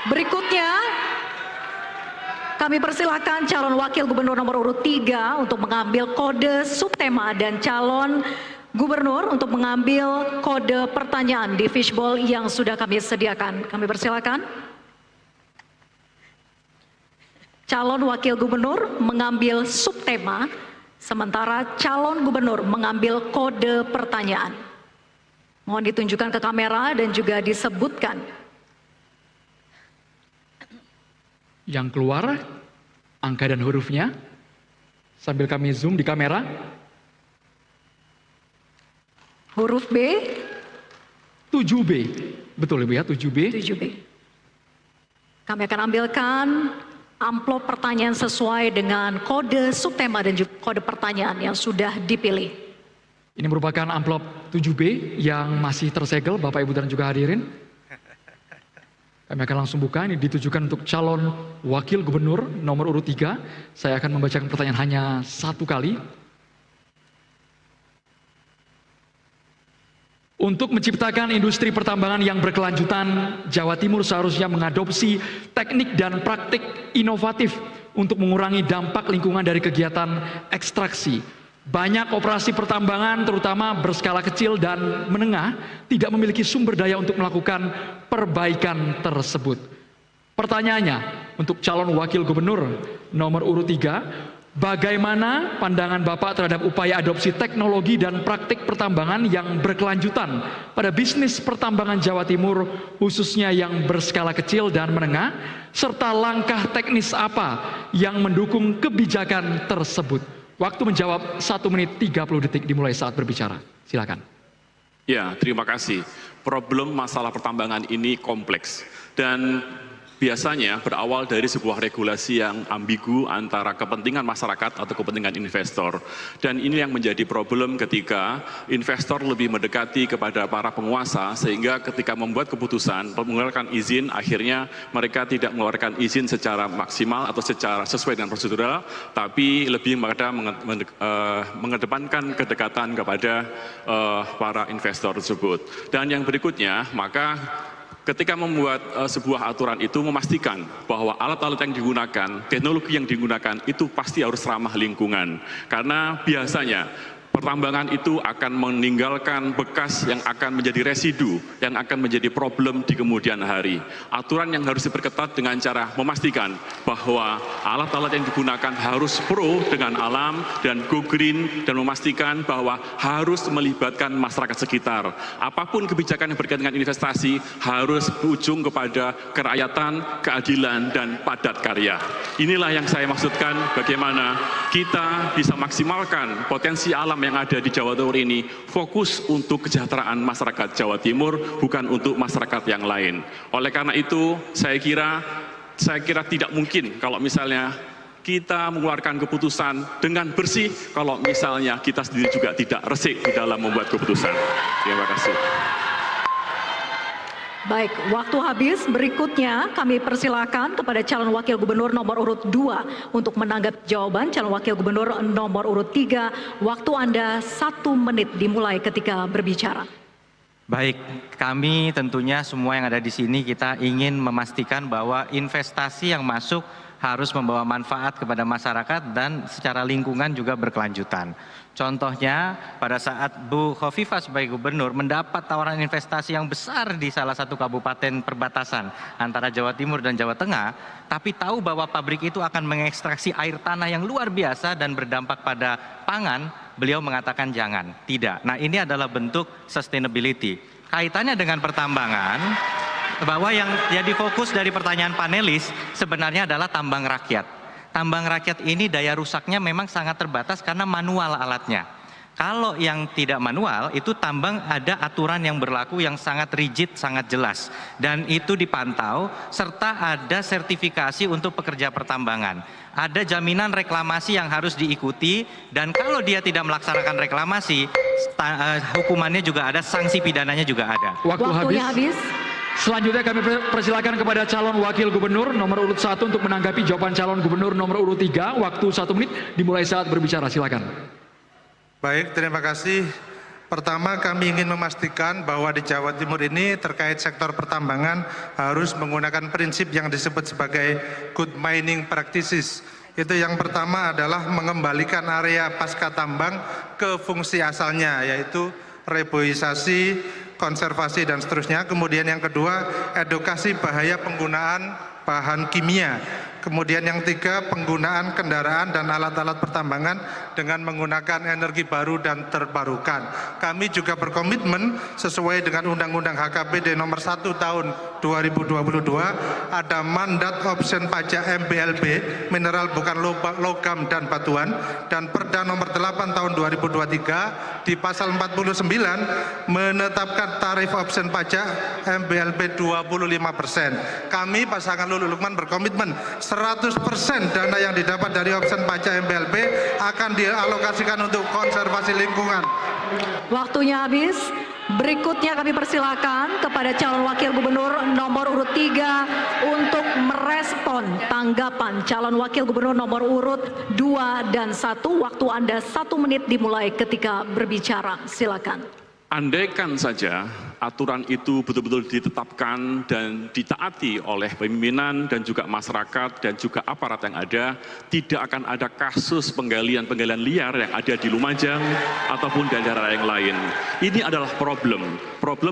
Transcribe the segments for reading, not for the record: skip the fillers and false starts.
Berikutnya, kami persilakan calon wakil gubernur nomor urut 3 untuk mengambil kode subtema dan calon gubernur untuk mengambil kode pertanyaan di fishbowl yang sudah kami sediakan. Kami persilakan. Calon wakil gubernur mengambil subtema, sementara calon gubernur mengambil kode pertanyaan. Mohon ditunjukkan ke kamera dan juga disebutkan. Yang keluar, angka dan hurufnya, sambil kami zoom di kamera. Huruf B. 7B, betul Ibu ya, 7B. 7B. Kami akan ambilkan amplop pertanyaan sesuai dengan kode subtema dan juga kode pertanyaan yang sudah dipilih. Ini merupakan amplop 7B yang masih tersegel, Bapak Ibu dan juga hadirin. Kami akan langsung buka, ini ditujukan untuk calon wakil gubernur nomor urut 3. Saya akan membacakan pertanyaan hanya satu kali. Untuk menciptakan industri pertambangan yang berkelanjutan, Jawa Timur seharusnya mengadopsi teknik dan praktik inovatif untuk mengurangi dampak lingkungan dari kegiatan ekstraksi. Banyak operasi pertambangan, terutama berskala kecil dan menengah, tidak memiliki sumber daya untuk melakukan perbaikan tersebut. Pertanyaannya, untuk calon wakil gubernur nomor urut 3, bagaimana pandangan Bapak terhadap upaya adopsi teknologi dan praktik pertambangan yang berkelanjutan pada bisnis pertambangan Jawa Timur, khususnya yang berskala kecil dan menengah, serta langkah teknis apa yang mendukung kebijakan tersebut? Waktu menjawab 1 menit 30 detik dimulai saat berbicara. Silakan. Ya, terima kasih. Problem masalah pertambangan ini kompleks dan biasanya berawal dari sebuah regulasi yang ambigu antara kepentingan masyarakat atau kepentingan investor. Dan ini yang menjadi problem ketika investor lebih mendekati kepada para penguasa, sehingga ketika membuat keputusan, mengeluarkan izin, akhirnya mereka tidak mengeluarkan izin secara maksimal atau secara sesuai dengan prosedural, tapi lebih pada mengedepankan kedekatan kepada para investor tersebut. Dan yang berikutnya, maka ketika membuat sebuah aturan itu memastikan bahwa alat-alat yang digunakan, teknologi yang digunakan itu pasti harus ramah lingkungan. Karena biasanya pertambangan itu akan meninggalkan bekas yang akan menjadi residu, yang akan menjadi problem di kemudian hari. Aturan yang harus diperketat dengan cara memastikan bahwa alat-alat yang digunakan harus pro dengan alam dan go green, dan memastikan bahwa harus melibatkan masyarakat sekitar. Apapun kebijakan yang berkaitan dengan investasi harus berujung kepada kerakyatan, keadilan, dan padat karya. Inilah yang saya maksudkan, bagaimana kita bisa maksimalkan potensi alam yang ada di Jawa Timur ini, fokus untuk kesejahteraan masyarakat Jawa Timur, bukan untuk masyarakat yang lain. Oleh karena itu, saya kira tidak mungkin kalau misalnya kita mengeluarkan keputusan dengan bersih, kalau misalnya kita sendiri juga tidak resik di dalam membuat keputusan. Terima kasih. Baik, waktu habis. Berikutnya kami persilakan kepada calon wakil gubernur nomor urut 2 untuk menanggapi jawaban calon wakil gubernur nomor urut 3. Waktu Anda 1 menit dimulai ketika berbicara. Baik, kami tentunya semua yang ada di sini kita ingin memastikan bahwa investasi yang masuk harus membawa manfaat kepada masyarakat dan secara lingkungan juga berkelanjutan. Contohnya pada saat Bu Khofifah sebagai gubernur mendapat tawaran investasi yang besar di salah satu kabupaten perbatasan antara Jawa Timur dan Jawa Tengah, tapi tahu bahwa pabrik itu akan mengekstraksi air tanah yang luar biasa dan berdampak pada pangan, beliau mengatakan jangan, tidak. Nah, ini adalah bentuk sustainability. Kaitannya dengan pertambangan, bahwa yang jadi fokus dari pertanyaan panelis sebenarnya adalah tambang rakyat. Tambang rakyat ini daya rusaknya memang sangat terbatas karena manual alatnya. Kalau yang tidak manual itu tambang ada aturan yang berlaku yang sangat rigid, sangat jelas. Dan itu dipantau serta ada sertifikasi untuk pekerja pertambangan. Ada jaminan reklamasi yang harus diikuti dan kalau dia tidak melaksanakan reklamasi, hukumannya juga ada, sanksi pidananya juga ada. Waktunya habis. Selanjutnya kami persilakan kepada calon wakil gubernur nomor urut 1 untuk menanggapi jawaban calon gubernur nomor urut 3. Waktu 1 menit dimulai saat berbicara, silakan. Baik, terima kasih Pertama, kami ingin memastikan bahwa di Jawa Timur ini terkait sektor pertambangan harus menggunakan prinsip yang disebut sebagai good mining practices. Itu yang pertama adalah mengembalikan area pasca tambang ke fungsi asalnya, yaitu reboisasi, konservasi, dan seterusnya. Kemudian yang kedua, edukasi bahaya penggunaan bahan kimia. Kemudian yang tiga, penggunaan kendaraan dan alat-alat pertambangan dengan menggunakan energi baru dan terbarukan. Kami juga berkomitmen sesuai dengan Undang-Undang HKBD nomor 1 tahun 2022, ada mandat option pajak MBLB, mineral bukan logam dan batuan, dan Perda nomor 8 tahun 2023 di pasal 49 menetapkan tarif option pajak MBLB 25%. Kami pasangan Lulu Lukman berkomitmen 100% dana yang didapat dari option pajak MBLB akan dialokasikan untuk konservasi lingkungan. Waktunya habis. Berikutnya kami persilakan kepada calon wakil gubernur nomor urut 3 untuk merespon tanggapan calon wakil gubernur nomor urut 2 dan 1. Waktu Anda 1 menit dimulai ketika berbicara. Silakan. Andaikan saja aturan itu betul-betul ditetapkan dan ditaati oleh pimpinan dan juga masyarakat dan juga aparat yang ada, tidak akan ada kasus penggalian-penggalian liar yang ada di Lumajang ataupun di daerah yang lain. Ini adalah problem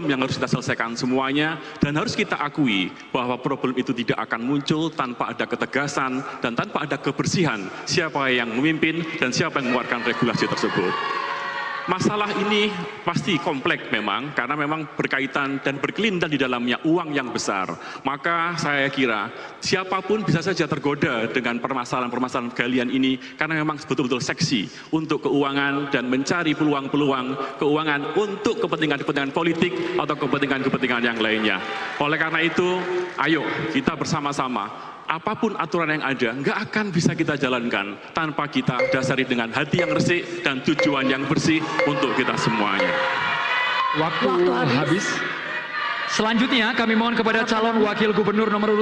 yang harus kita selesaikan semuanya, dan harus kita akui bahwa problem itu tidak akan muncul tanpa ada ketegasan dan tanpa ada kebersihan siapa yang memimpin dan siapa yang mengeluarkan regulasi tersebut. Masalah ini pasti kompleks memang, karena memang berkaitan dan berkelindan di dalamnya uang yang besar. Maka saya kira siapapun bisa saja tergoda dengan permasalahan-permasalahan galian ini, karena memang betul-betul seksi untuk keuangan dan mencari peluang-peluang keuangan untuk kepentingan-kepentingan politik atau kepentingan-kepentingan yang lainnya. Oleh karena itu, ayo kita bersama-sama, apapun aturan yang ada, nggak akan bisa kita jalankan tanpa kita dasari dengan hati yang resik dan tujuan yang bersih untuk kita semuanya. Waktu habis. Selanjutnya kami mohon kepada calon wakil gubernur nomor urut